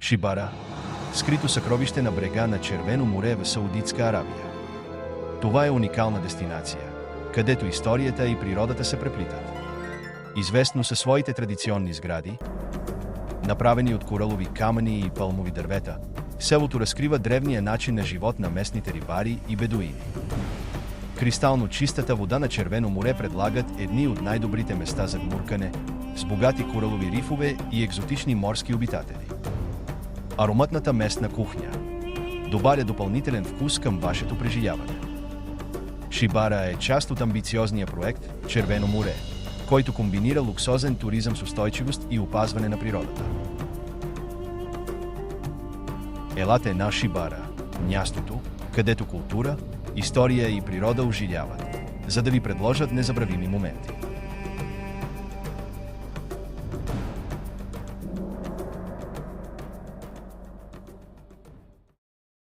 Шибара – скрито съкровище на брега на Червено море в Саудитска Арабия. Това е уникална дестинация, където историята и природата се преплитат. Известно със своите традиционни сгради, направени от коралови камъни и палмови дървета, селото разкрива древния начин на живот на местните рибари и бедуини. Кристално чистата вода на Червено море предлагат едни от най-добрите места за гмуркане, с богати коралови рифове и екзотични морски обитатели. Ароматната местна кухня добавя допълнителен вкус към вашето преживяване. Шибара е част от амбициозния проект Червено море, който комбинира луксозен туризъм с устойчивост и опазване на природата. Елате на Шибара, мястото, където култура, история и природа оживяват, за да ви предложат незабравими моменти.